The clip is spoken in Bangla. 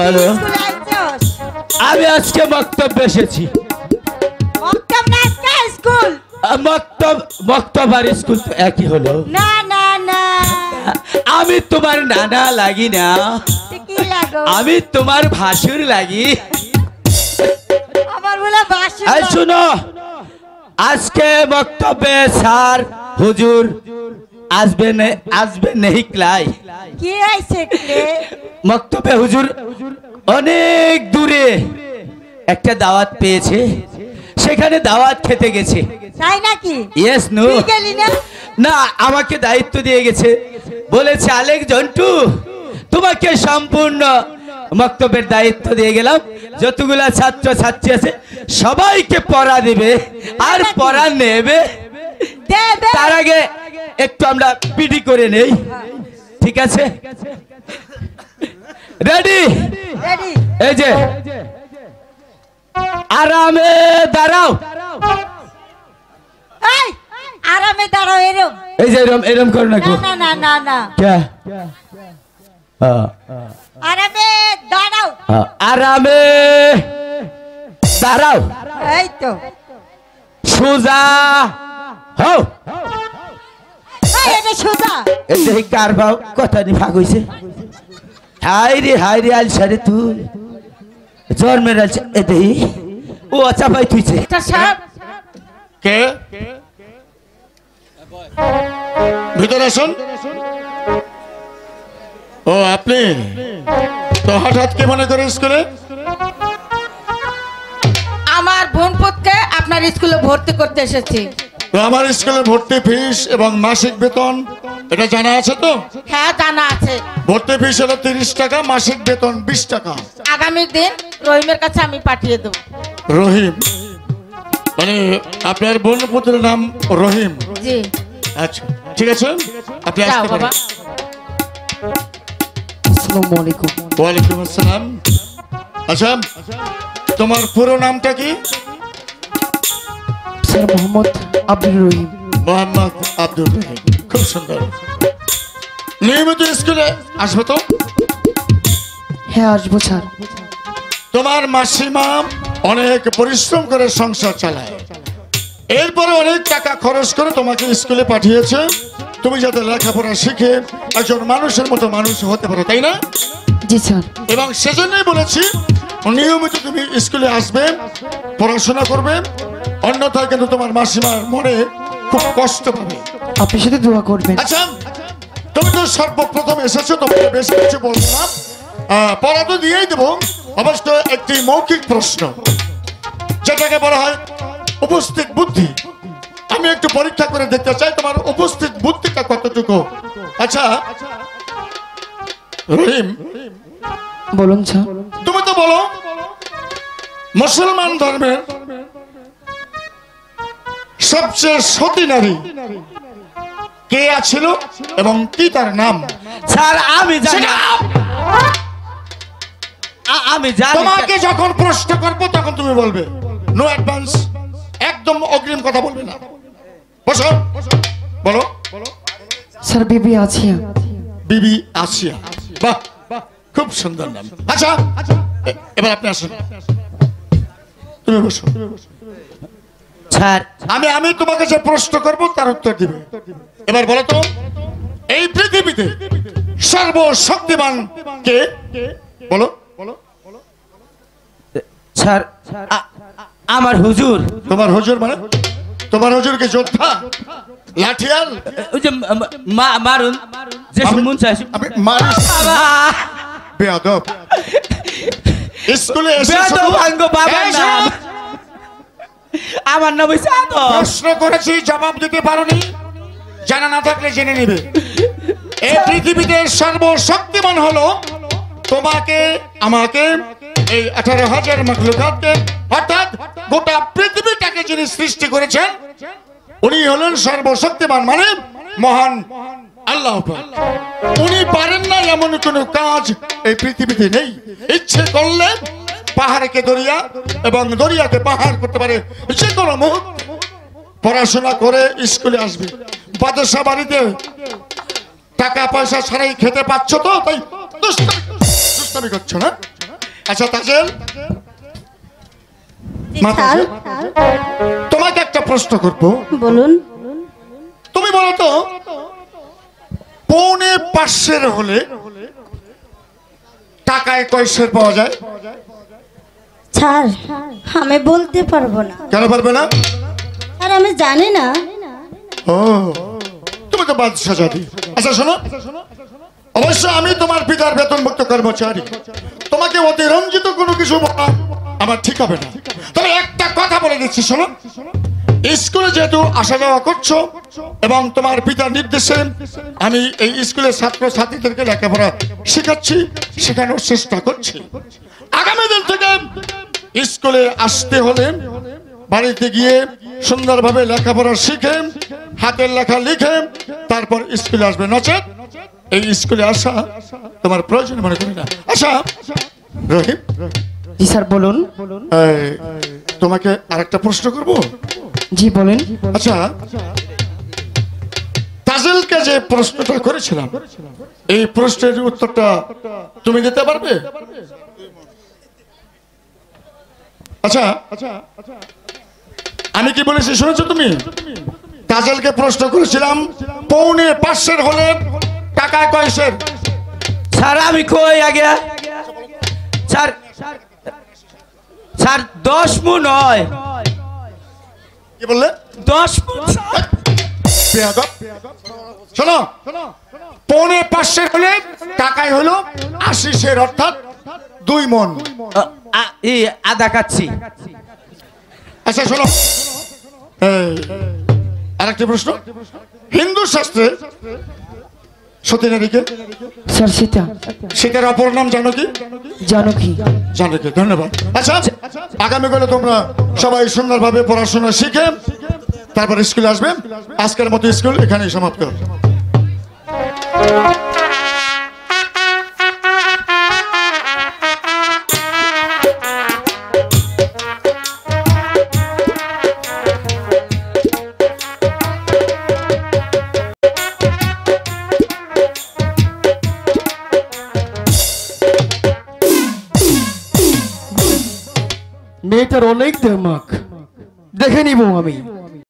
বলো আমি আজকে বক্তব্যে এসেছি বক্তব্য আর স্কুল তো একই হলো না না না আমি তোমার নানা লাগি না আমি তোমার ভাসুর লাগি আমার বলে ভাসুর এই শুনো আজকে বক্তব্যে স্যার হুজুর আসবে নেই ক্লাই কি হইছে রে বক্তব্যে হুজুর অনেক দূরে একটা দাওয়াত পেয়েছে সেখানে দাওয়াত খেতে গেছে তাই নাকি ইয়েস নো তুই গেলি না না আমাকে দায়িত্ব দিয়ে গেছে বলেছে আলেক জন্টু তোমাকে সম্পূর্ণ বক্তব্যের দায়িত্ব দিয়ে গেলাম যতগুলা ছাত্র ছাত্রী আছে সবাইকে পড়া দিবে আর পড়া নেবে তার আগে একটু আমরা পিডি করে নেই ঠিক আছে রেডি রেডি এই যে আরামে দাঁড়াও এই আরামে দাঁড়াও এরম এই যে এরম করো না গো না না না না কে আরামে দাঁড়াও আরামে দাঁড়াও এই তো সোজা হও এই এটা সোজা এই যে কার ভাও কথা নি ভাগ হইছে হাই রে আলসারে তুই জন্মের আলসা এ দেই ও আচ্ছা ভাই তুইছে এটা সব কে ভিতরে আসুন ও আপনি তো হঠাৎ কি মনে করে স্কুলে আমার বোনপোতকে আপনার স্কুলে ভর্তি করতে এসেছি তো আমার স্কুলে ভর্তি ফিস এবং মাসিক বেতন এটা জানা আছে তো হ্যাঁ জানা আছে ভর্তি ফিস হলো 30 টাকা মাসিক বেতন 20 টাকা আগামী দিন রহিমের কাছে আমি পাঠিয়ে দেব রহিম মানে আপনার বোনপুত্রের নাম রহিম জি আচ্ছা ঠিক আছে আপনি যাও আসতে বাবা পারেন আসসালামু আলাইকুম ওয়ালাইকুম আসসালাম আচ্ছা তোমার পুরো নামটা কি স্যার মোহাম্মদ আব্দুর রহিম মোহাম্মদ আব্দুর রহিম খুব সুন্দর নিয়মিত স্কুলে আসবে তো হ্যাঁ আসবো স্যার তোমার মাসিমা অনেক পরিশ্রম করে সংসার চালায় এরপরে অনেক টাকা খরচ করে তোমাকে স্কুলে পাঠিয়েছে তুমি যাতে লেখাপড়া শিখে একজন মানুষের মতো মানুষ হতে পারো তাই না জি স্যার এবং সেজন্যই বলেছি নিয়মিত তুমি স্কুলে আসবে পড়াশোনা করবে অন্যথায় কিন্তু তোমার মাসিমার মনে খুব কষ্ট পাবে আপনার সাথে দোয়া করবেন আচ্ছা তুমি তো সর্বপ্রথম এসেছো তোমাকে বেশ কিছু বলবো না পড়া তো দিয়েই দেবো অবশ্য একটি মৌখিক প্রশ্ন যেটাকে বলা হয় উপস্থিত বুদ্ধি আমি একটু পরীক্ষা করে দেখতে চাই তোমার উপস্থিত বুদ্ধিটা কতটুকু আচ্ছা রহিম বলুন স্যার তুমি তো বলো মুসলমান ধর্মের সবচেয়ে সতী নারী কে আছিল এবং কি তার নাম স্যার আমি জানি আমি জানি তোমাকে যখন প্রশ্ন করবো তখন তুমি বলবে নো অ্যাডভান্স একদম অগ্রিম কথা বলবে না বসো বলো স্যার বিবি আছিয়া বিবি আসিয়া বাহ খুব সুন্দর নাম আচ্ছা এবার আপনি আসুন তুমি বসো স্যার আমি তোমাকে যে প্রশ্ন করবো তার উত্তর দিবে এবার বলো তো এই পৃথিবীতে সর্বশক্তিমান কে বলো স্যার আমার হুজুর তোমার হুজুর মানে তোমার হুজুর কি যোদ্ধা লাঠিয়াল ওই যে মারুন যে মন চাই আমি মারিস বেয়াদব স্কুলে এসে বেয়াদব আঙ্গো বাবার নাম আমার নাম হইছে আদম প্রশ্ন করেছি জবাব দিতে পারোনি জানা না থাকলে জেনে নেবে এই পৃথিবীতে সর্বশক্তিমান হলো তোমাকে আমাকে এই 18,000 মাখলুকাতকে অর্থাৎ গোটা পৃথিবীটাকে যিনি সৃষ্টি করেছেন উনি হলেন সর্বশক্তিমান মানে মহান আল্লাহ পাক উনি পারেন না এমন কোনো কাজ এই পৃথিবীতে নেই ইচ্ছে করলে পাহাড়কে দরিয়া এবং দরিয়াকে পাহাড় করতে পারে যে কোনো মুহূর্তে পড়াশোনা করে স্কুলে আসবে বাদশা বাড়িতে টাকা পয়সা ছাড়াই খেতে পাচ্ছ তো তাই দুষ্টামি করছো না আচ্ছা তাজেল, জি মা স্যার তাজেল, তোমাকে একটা প্রশ্ন করব। বলুন। তুমি বলো তো, পৌনে 500 হলে টাকায় কয় সের পাওয়া যায়? স্যার আমি বলতে পারবো না। কেন পারবে না? স্যার আমি জানি না। ও, তুমি তো বাদশা জাতি। আচ্ছা শোনো, অবশ্য আমি তোমার পিতার বেতনভুক্ত কর্মচারী, তোমাকে অতিরঞ্জিত কোনো কিছু বলা আমার ঠিক হবে না। তবে একটা কথা বলে দিচ্ছি, শোনো, স্কুলে যেহেতু আসা যাওয়া করছো এবং তোমার পিতার নির্দেশে আমি এই স্কুলের ছাত্র ছাত্রীদেরকে লেখাপড়া শেখাচ্ছি, শেখানোর চেষ্টা করছি। আগামী দিন থেকে স্কুলে আসতে হলে বাড়িতে গিয়ে সুন্দরভাবে লেখাপড়া শিখে হাতের লেখা লিখে তারপর স্কুলে আসবে, নচেত এই স্কুলে আসা তোমার প্রয়োজন মনে করি না। আচ্ছা রহিম, জি স্যার বলুন। এই, তোমাকে আরেকটা প্রশ্ন করব। জি বলেন। আচ্ছা, তাজেলকে যে প্রশ্নটা করেছিলাম, এই প্রশ্নের উত্তরটা তুমি দিতে পারবে? আচ্ছা, আমি কি বলেছি শুনেছো তুমি? তাজেলকে প্রশ্ন করেছিলাম পৌনে 500 হলে টাকায় কয় সের? স্যার আমি কই আগে স্যার, স্যার 10 মুন হয়। কি বললে? 10 মুন স্যার। বেয়াদব। শোনো, পৌনে 500 হলে টাকায় হলো 80 সের, অর্থাৎ 2 মণ। এই আদা কাচ্ছি। আচ্ছা শোনো, আরেকটি প্রশ্ন, হিন্দু শাস্ত্রে সতী নারীকে স্যার সীতা। সীতার অপর নাম জানো কি? জানকী। জানকী, ধন্যবাদ। আচ্ছা, আগামীকালে তোমরা সবাই সুন্দরভাবে পড়াশোনা শিখে তারপর স্কুলে আসবে। আজকের মতো স্কুল এখানেই সমাপ্ত। মেয়েটার অনেক দেমাক, দেখে নিব আমি।